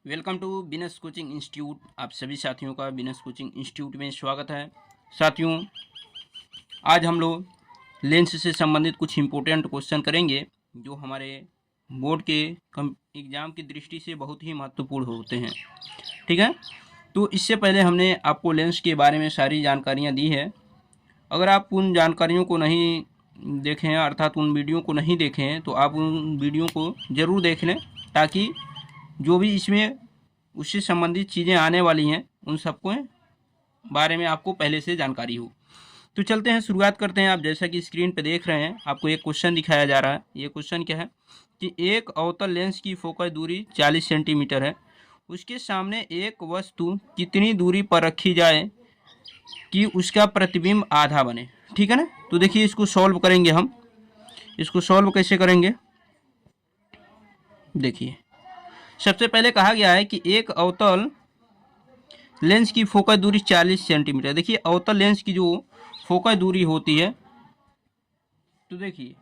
Welcome to business coaching institute. आप सभी साथियों का बिजनेस कोचिंग इंस्टीट्यूट में स्वागत है। साथियों, आज हम लोग लेंस से संबंधित कुछ इम्पोर्टेंट क्वेश्चन करेंगे जो हमारे बोर्ड के एग्ज़ाम की दृष्टि से बहुत ही महत्वपूर्ण होते हैं। ठीक है, तो इससे पहले हमने आपको लेंस के बारे में सारी जानकारियाँ दी है। अगर आप उन जानकारियों को नहीं देखें, अर्थात उन वीडियो को नहीं देखें, तो आप उन वीडियो को ज़रूर देख लें ताकि जो भी इसमें उससे संबंधित चीज़ें आने वाली हैं उन सबको बारे में आपको पहले से जानकारी हो। तो चलते हैं, शुरुआत करते हैं। आप जैसा कि स्क्रीन पर देख रहे हैं, आपको एक क्वेश्चन दिखाया जा रहा है। ये क्वेश्चन क्या है कि एक अवतल लेंस की फोकस दूरी 40 सेंटीमीटर है, उसके सामने एक वस्तु कितनी दूरी पर रखी जाए कि उसका प्रतिबिंब आधा बने। ठीक है ना, तो देखिए इसको सॉल्व करेंगे हम। इसको सॉल्व कैसे करेंगे, देखिए सबसे पहले कहा गया है कि एक अवतल लेंस की फोकस दूरी 40 सेंटीमीटर। देखिए अवतल लेंस की जो फोकस दूरी होती है, तो देखिए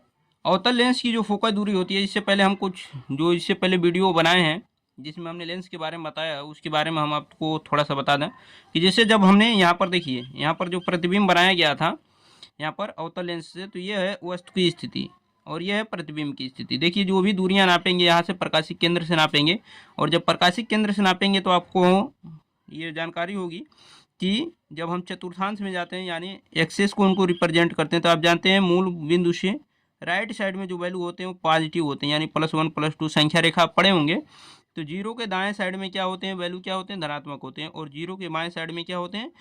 अवतल लेंस की जो फोकस दूरी होती है, इससे पहले हम कुछ जो इससे पहले वीडियो बनाए हैं जिसमें हमने लेंस के बारे में बताया, उसके बारे में हम आपको थोड़ा सा बता दें कि जैसे जब हमने यहाँ पर देखिए यहाँ पर जो प्रतिबिंब बनाया गया था यहाँ पर अवतल लेंस से, तो ये है वस्तु की स्थिति और यह है प्रतिबिंब की स्थिति। देखिए जो भी दूरियां नापेंगे यहाँ से प्रकाशिक केंद्र से नापेंगे, और जब प्रकाशिक केंद्र से नापेंगे तो आपको ये जानकारी होगी कि जब हम चतुर्थांश में जाते हैं यानी एक्सेस को उनको रिप्रेजेंट करते हैं, तो आप जानते हैं मूल बिंदु से राइट साइड में जो वैल्यू होते हैं वो पॉजिटिव होते हैं, यानी +1 +2 संख्या रेखा आप पढ़े होंगे। तो जीरो के दाएं साइड में क्या होते हैं, वैल्यू क्या होते हैं, धनात्मक होते हैं, और जीरो के बाएं साइड में क्या होते हैं,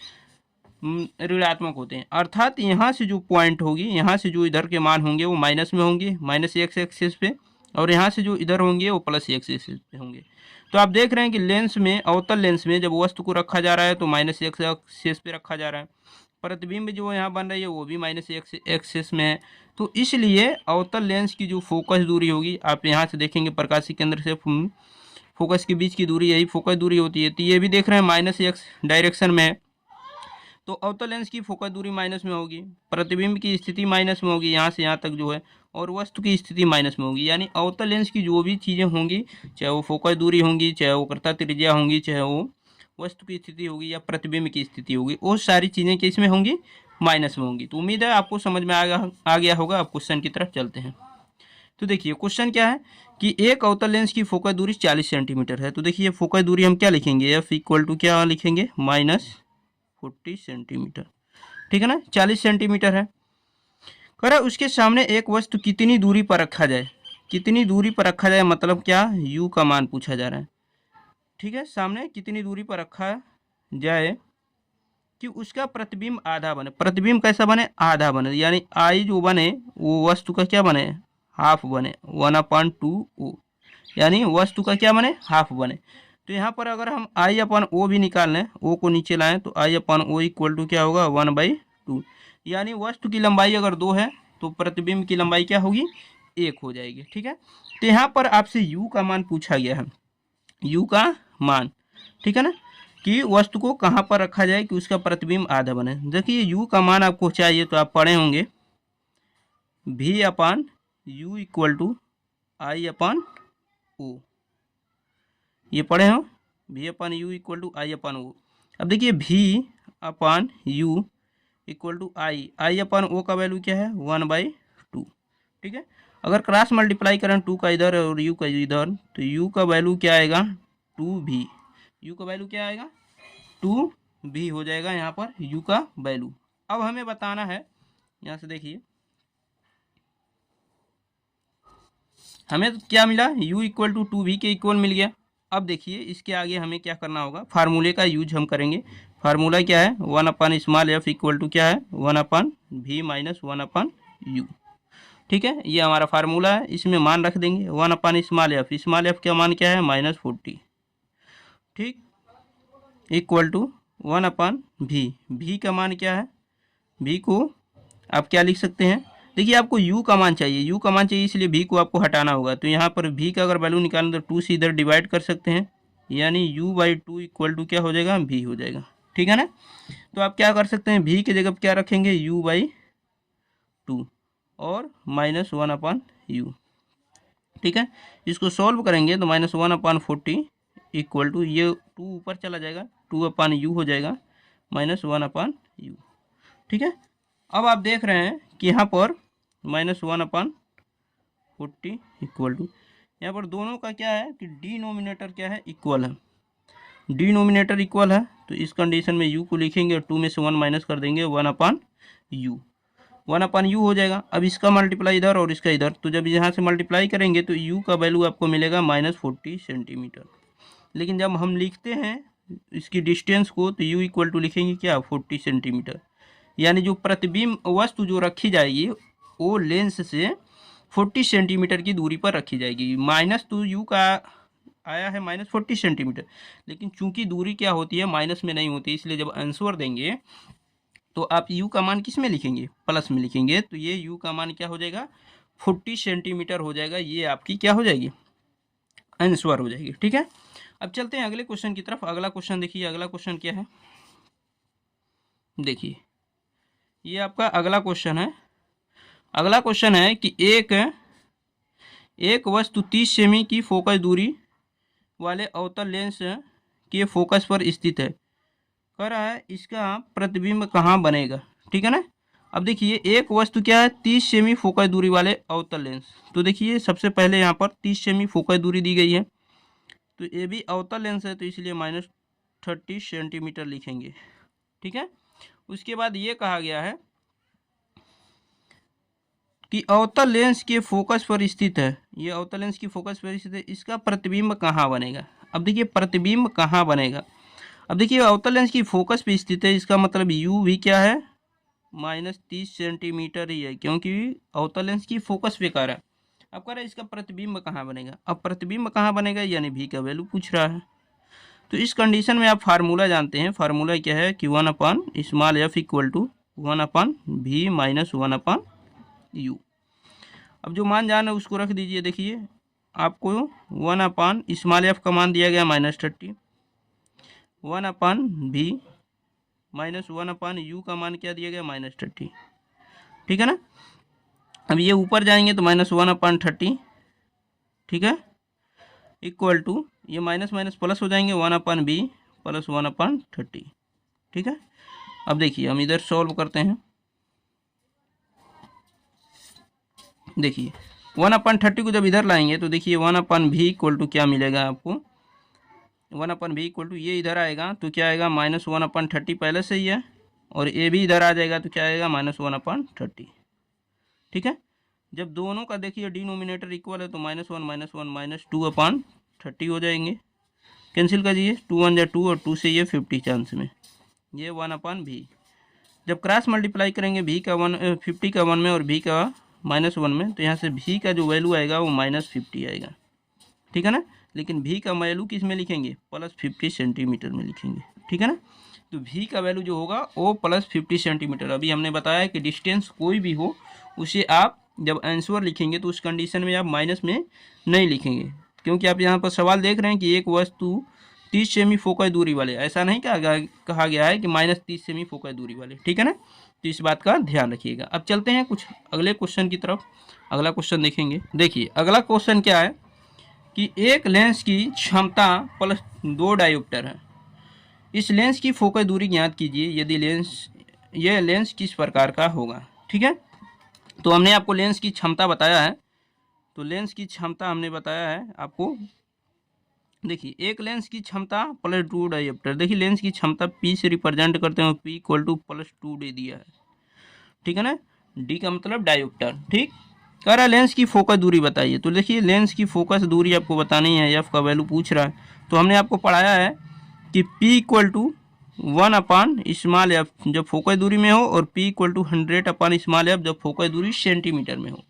ऋणात्मक होते हैं। अर्थात यहाँ से जो पॉइंट होगी, यहाँ से जो इधर के मान होंगे वो माइनस में होंगे, -x एक्सिस पे, और यहाँ से जो इधर होंगे वो +x एक्सिस पे होंगे। तो आप देख रहे हैं कि लेंस में, अवतल लेंस में जब वस्तु को रखा जा रहा है तो -x एक्सिस पे रखा जा रहा है, प्रतिबिंब जो यहाँ बन रही है वो भी -x एक्सिस में है। तो इसलिए अवतल लेंस की जो फोकस दूरी होगी, आप यहाँ से देखेंगे प्रकाशिक केंद्र से फोकस के बीच की दूरी, यही फोकस दूरी होती है। तो ये भी देख रहे हैं -x डायरेक्शन में है, तो अवतल लेंस की फोकस दूरी माइनस में होगी, प्रतिबिंब की स्थिति माइनस में होगी यहाँ से यहाँ तक जो है, और वस्तु की स्थिति माइनस में होगी। यानी अवतल लेंस की जो भी चीज़ें होंगी, चाहे वो फोकस दूरी होंगी, चाहे वो कर्ता त्रिज्या होंगी, चाहे वो वस्तु की स्थिति होगी या प्रतिबिंब की स्थिति होगी, वो सारी चीज़ें किस में होंगी, माइनस में होंगी। तो उम्मीद है आपको समझ में आ गया होगा। अब क्वेश्चन की तरफ चलते हैं। तो देखिए क्वेश्चन क्या है कि एक अवतल लेंस की फोकस दूरी 40 सेंटीमीटर है। तो देखिए फोकस दूरी हम क्या लिखेंगे, एफ इक्वल टू क्या लिखेंगे, -40 सेंटीमीटर। ठीक है ना, 40 सेंटीमीटर है। करा उसके सामने एक वस्तु कितनी दूरी पर रखा जाए, कितनी दूरी पर रखा जाए मतलब क्या, u का मान पूछा जा रहा है। ठीक है, सामने कितनी दूरी पर रखा जाए कि उसका प्रतिबिंब आधा बने। प्रतिबिंब कैसा बने, आधा बने, यानी आई जो बने वो वस्तु का क्या बने, हाफ बने, 1/2 यानी वस्तु का क्या बने, हाफ बने। तो यहाँ पर अगर हम I/O भी निकाल लें, O को नीचे लाएं, तो I/O इक्वल टू क्या होगा, 1/2। यानी वस्तु की लंबाई अगर 2 है तो प्रतिबिंब की लंबाई क्या होगी, 1 हो जाएगी। ठीक है, तो यहाँ पर आपसे U का मान पूछा गया है, U का मान। ठीक है ना, कि वस्तु को कहाँ पर रखा जाए कि उसका प्रतिबिंब आधा बने। देखिए U का मान आपको चाहिए तो आप पढ़े होंगे V/U इक्वल टू I/O, ये पढ़े हो, V/U इक्वल टू I/O। अब देखिए V/U इक्वल टू I/O का वैल्यू क्या है, 1/2। ठीक है, अगर क्रॉस मल्टीप्लाई करें 2 का इधर और U का इधर, तो U का वैल्यू क्या आएगा, 2V। U का वैल्यू क्या आएगा, 2V हो जाएगा यहाँ पर U का वैल्यू। अब हमें बताना है, यहाँ से देखिए हमें क्या मिला, U इक्वल टू 2V के इक्वल मिल गया। अब देखिए इसके आगे हमें क्या करना होगा, फार्मूले का यूज हम करेंगे। फार्मूला क्या है, 1/f इक्वल टू क्या है, 1/v माइनस 1/u। ठीक है, ये हमारा फार्मूला है, इसमें मान रख देंगे 1/f। स्मॉल एफ का मान क्या है, -40। ठीक, इक्वल टू 1/v। v का मान क्या है, v को आप क्या लिख सकते हैं, देखिए आपको u का मान चाहिए, u का मान चाहिए, इसलिए v को आपको हटाना होगा। तो यहाँ पर v का अगर वैल्यू निकालें तो 2 से इधर डिवाइड कर सकते हैं, यानी u/2 इक्वल टू क्या हो जाएगा, v हो जाएगा। ठीक है ना, तो आप क्या कर सकते हैं, v की जगह क्या रखेंगे, u/2 और -1/u। ठीक है, इसको सॉल्व करेंगे तो -1/40 इक्वल टू, ये 2 ऊपर चला जाएगा, 2/u हो जाएगा -1/u। ठीक है। अब आप देख रहे हैं कि यहाँ पर -1/40 इक्वल टू, यहाँ पर दोनों का क्या है कि डिनोमिनेटर क्या है, इक्वल है। डिनोमिनेटर इक्वल है तो इस कंडीशन में u को लिखेंगे और 2 में से 1 माइनस कर देंगे, 1/u, 1/u हो जाएगा। अब इसका मल्टीप्लाई इधर और इसका इधर, तो जब यहाँ से मल्टीप्लाई करेंगे तो u का वैल्यू आपको मिलेगा -40 सेंटीमीटर। लेकिन जब हम लिखते हैं इसकी डिस्टेंस को तो u इक्वल टू लिखेंगे क्या, 40 सेंटीमीटर। यानी जो प्रतिबिंब वस्तु जो रखी जाएगी वो लेंस से 40 सेंटीमीटर की दूरी पर रखी जाएगी। माइनस तो u का आया है -40 सेंटीमीटर, लेकिन चूंकि दूरी क्या होती है, माइनस में नहीं होती, इसलिए जब आंसर देंगे तो आप u का मान किस में लिखेंगे, प्लस में लिखेंगे। तो ये u का मान क्या हो जाएगा, 40 सेंटीमीटर हो जाएगा। ये आपकी क्या हो जाएगी, आंसर हो जाएगी। ठीक है। अब चलते हैं अगले क्वेश्चन की तरफ। अगला क्वेश्चन देखिए, अगला क्वेश्चन क्या है, देखिए ये आपका अगला क्वेश्चन है। अगला क्वेश्चन है कि एक वस्तु 30 सेमी की फोकस दूरी वाले अवतल लेंस के फोकस पर स्थित है। कह रहा है इसका प्रतिबिंब कहाँ बनेगा। ठीक है ना। अब देखिए एक वस्तु क्या है, 30 सेमी फोकस दूरी वाले अवतल लेंस। तो देखिए सबसे पहले यहाँ पर 30 सेमी फोकस दूरी दी गई है, तो ये भी अवतल लेंस है तो इसलिए -30 सेंटीमीटर लिखेंगे। ठीक है। उसके बाद ये कहा गया है कि अवतल लेंस के फोकस पर स्थित है, ये अवतल लेंस की फोकस पर स्थित है, इसका प्रतिबिंब कहाँ बनेगा। अब देखिए प्रतिबिंब कहाँ बनेगा। अब देखिए अवतल लेंस की फोकस पे स्थित है, इसका मतलब u भी क्या है, -30 सेंटीमीटर ही है, क्योंकि अवतल लेंस की फोकस पे कह रहा है। अब कह रहा है इसका प्रतिबिंब कहाँ बनेगा। अब प्रतिबिंब कहाँ बनेगा यानी v का वैल्यू पूछ रहा है। तो इस कंडीशन में आप फार्मूला जानते हैं। फार्मूला क्या है कि 1/f equal to 1/v minus 1/u। अब जो मान जाना है उसको रख दीजिए। देखिए आपको 1/f का मान दिया गया -30, 1/v माइनस 1/u का मान क्या दिया गया, -30। ठीक है ना। अब ये ऊपर जाएंगे तो -1/30, ठीक है, इक्वल टू ये माइनस माइनस प्लस हो जाएंगे, 1/v प्लस 1/30। ठीक है। अब देखिए हम इधर सॉल्व करते हैं। देखिए 1/30 को जब इधर लाएंगे तो देखिए 1/v इक्वल टू क्या मिलेगा आपको, 1/v इक्वल टू ये इधर आएगा तो क्या आएगा, -1/30 पहले से ही है, और ये भी इधर आ जाएगा तो क्या आएगा, -1/30। ठीक है। जब दोनों का देखिए डिनोमिनेटर इक्वल है तो -1 -1 -2/30 हो जाएंगे। कैंसिल कर दीजिए, 2 1 जा 2 और 2 से ये 50 चांस में, ये 1/v। जब क्रॉस मल्टीप्लाई करेंगे v का 50 का 1 में और v का -1 में, तो यहाँ से v का जो वैल्यू आएगा वो -50 आएगा। ठीक है ना। लेकिन v का वैल्यू किस में लिखेंगे, +50 सेंटीमीटर में लिखेंगे। ठीक है ना। तो v का वैल्यू जो होगा वो +50 सेंटीमीटर। अभी हमने बताया कि डिस्टेंस कोई भी हो उसे आप जब आंसर लिखेंगे तो उस कंडीशन में आप माइनस में नहीं लिखेंगे, क्योंकि आप यहाँ पर सवाल देख रहे हैं कि एक वस्तु 30 सेमी फोकस दूरी वाले, ऐसा नहीं कहा गया है कि -30 सेमी फोकस दूरी वाले। ठीक है ना। तो इस बात का ध्यान रखिएगा। अब चलते हैं कुछ अगले क्वेश्चन की तरफ। अगला क्वेश्चन देखेंगे। देखिए अगला क्वेश्चन क्या है कि एक लेंस की क्षमता +2 डायोप्टर है। इस लेंस की फोकस दूरी ज्ञात कीजिए यदि यह लेंस किस प्रकार का होगा। ठीक है। तो हमने आपको लेंस की क्षमता बताया है, तो लेंस की क्षमता हमने बताया है आपको। देखिए एक लेंस की क्षमता +2 डायोप्टर, देखिए लेंस की क्षमता P से रिप्रेजेंट करते हैं, P इक्वल टू +2 दिया है। ठीक है ना। D का मतलब डायोप्टर। ठीक। कह रहा है लेंस की फोकस दूरी बताइए, तो देखिए लेंस की फोकस दूरी आपको बतानी है, f का वैल्यू पूछ रहा है। तो हमने आपको पढ़ाया है कि P इक्वल टू 1/f जब फोकस दूरी में हो, और P इक्वल टू 100/f जब फोकस दूरी सेंटीमीटर में हो।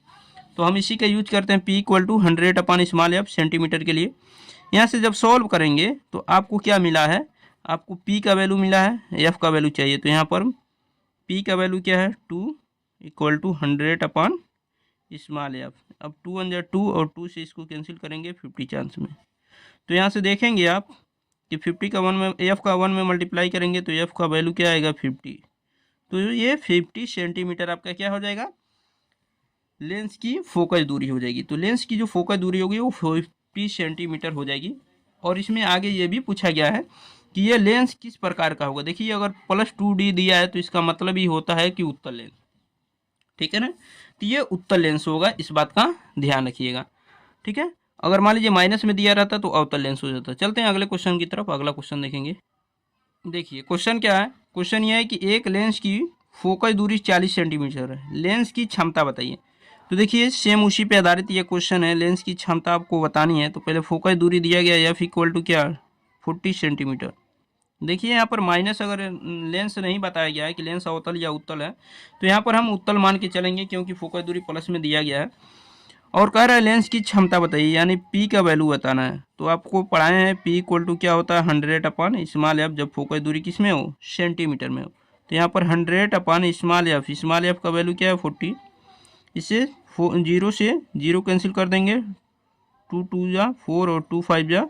तो हम इसी का यूज करते हैं, P equal to 100/f centimetre के लिए। यहाँ से जब सॉल्व करेंगे तो आपको क्या मिला है, आपको P का वैल्यू मिला है, f का वैल्यू चाहिए। तो यहाँ पर P का वैल्यू क्या है, 2 इक्वल टू 100/f। अब 2 1 जा 2 और 2 से इसको कैंसिल करेंगे 50 चांस में। तो यहाँ से देखेंगे आप कि 50 का 1 में, f का 1 में मल्टीप्लाई करेंगे तो f का वैल्यू क्या आएगा, 50। तो ये 50 सेंटीमीटर आपका क्या हो जाएगा, लेंस की फोकस दूरी हो जाएगी। तो लेंस की जो फोकस दूरी होगी वो 50 सेंटीमीटर हो जाएगी। और इसमें आगे ये भी पूछा गया है कि ये लेंस किस प्रकार का होगा। देखिए अगर +2D दिया है तो इसका मतलब ही होता है कि उत्तल लेंस, ठीक है ना। तो ये उत्तल लेंस होगा, इस बात का ध्यान रखिएगा, ठीक है। अगर मान लीजिए माइनस में दिया रहता तो अवतल लेंस हो जाता। चलते हैं अगले क्वेश्चन की तरफ। अगला क्वेश्चन देखेंगे। देखिए क्वेश्चन क्या है। क्वेश्चन ये है कि एक लेंस की फोकस दूरी 40 सेंटीमीटर है, लेंस की क्षमता बताइए। तो देखिए सेम उसी पे आधारित ये क्वेश्चन है, लेंस की क्षमता आपको बतानी है। तो पहले फोकस दूरी दिया गया F इक्वल टू क्या 40 सेंटीमीटर। देखिए यहाँ पर माइनस, अगर लेंस नहीं बताया गया है कि लेंस अवतल या उत्तल है तो यहाँ पर हम उत्तल मान के चलेंगे, क्योंकि फोकस दूरी प्लस में दिया गया है। और कह रहा है लेंस की क्षमता बताइए, यानी P का वैल्यू बताना है। तो आपको पढ़ाए हैं P इक्वल टू क्या होता है 100/f, जब फोकस दूरी किस में हो, सेंटीमीटर में हो। तो यहाँ पर 100/f, स्मॉल एफ का वैल्यू क्या है 40। इसे 0 से 0 कैंसिल कर देंगे, 2 2 जा 4 और 2 5 जा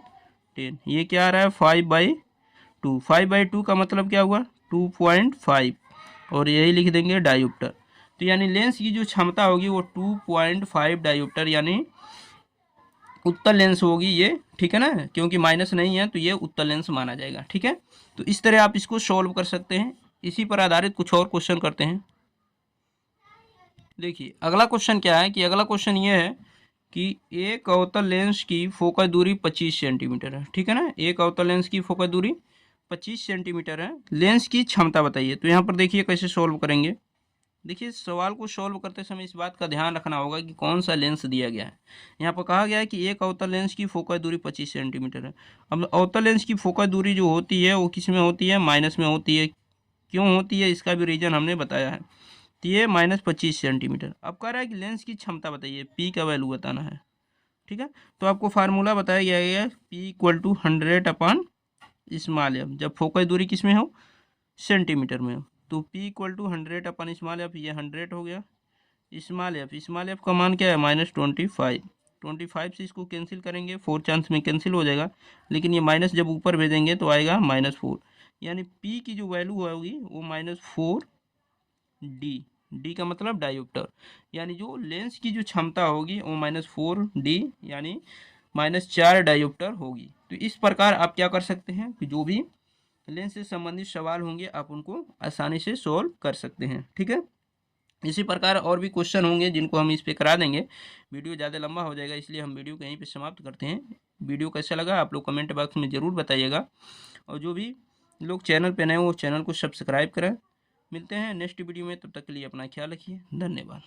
10। ये क्या आ रहा है 5/2। 5/2 का मतलब क्या हुआ 2.5, और यही लिख देंगे डायोप्टर। तो यानी लेंस की जो क्षमता होगी वो 2.5 डायोप्टर यानी उत्तल लेंस होगी ये, ठीक है ना। क्योंकि माइनस नहीं है तो ये उत्तल लेंस माना जाएगा, ठीक है। तो इस तरह आप इसको सॉल्व कर सकते हैं। इसी पर आधारित कुछ और क्वेश्चन करते हैं। देखिए अगला क्वेश्चन क्या है कि अगला क्वेश्चन ये है कि एक अवतल लेंस की फोकस दूरी 25 सेंटीमीटर है, ठीक है ना। एक अवतल लेंस की फोकस दूरी 25 सेंटीमीटर है, लेंस की क्षमता बताइए। तो यहाँ पर देखिए कैसे सॉल्व करेंगे। देखिए सवाल को सॉल्व करते समय इस बात का ध्यान रखना होगा कि कौन सा लेंस दिया गया है। यहाँ पर कहा गया है कि एक अवतल लेंस की फोकस दूरी 25 सेंटीमीटर है। अब अवतल लेंस की फोकस दूरी जो होती है वो किस में होती है, माइनस में होती है। क्यों होती है इसका भी रीज़न हमने बताया है। तो ये -25 सेंटीमीटर। अब कह रहा है कि लेंस की क्षमता बताइए, P का वैल्यू बताना है, ठीक है। तो आपको फार्मूला बताया गया है P इक्वल टू 100/स्मॉल एफ, जब फोकस दूरी किस में हो, सेंटीमीटर में हो। तो P इक्वल टू 100/स्मॉल एफ, ये 100 हो गया। स्मॉल एफ का मान क्या है -25। 25 से इसको कैंसिल करेंगे, 4 चांस में कैंसिल हो जाएगा, लेकिन ये माइनस जब ऊपर भेजेंगे तो आएगा -4। यानी P की जो वैल्यू होगी वो -4D। डी का मतलब डायोप्टर, यानी जो लेंस की जो क्षमता होगी वो -4D यानी -4 डायोप्टर होगी। तो इस प्रकार आप क्या कर सकते हैं कि जो भी लेंस से संबंधित सवाल होंगे आप उनको आसानी से सोल्व कर सकते हैं, ठीक है। इसी प्रकार और भी क्वेश्चन होंगे जिनको हम इस पे करा देंगे। वीडियो ज़्यादा लंबा हो जाएगा, इसलिए हम वीडियो को यहीं पे समाप्त करते हैं। वीडियो कैसा लगा आप लोग कमेंट बॉक्स में ज़रूर बताइएगा, और जो भी लोग चैनल पे नए हो वो चैनल को सब्सक्राइब करें। मिलते हैं नेक्स्ट वीडियो में, तब तक के लिए अपना ख्याल रखिए। धन्यवाद।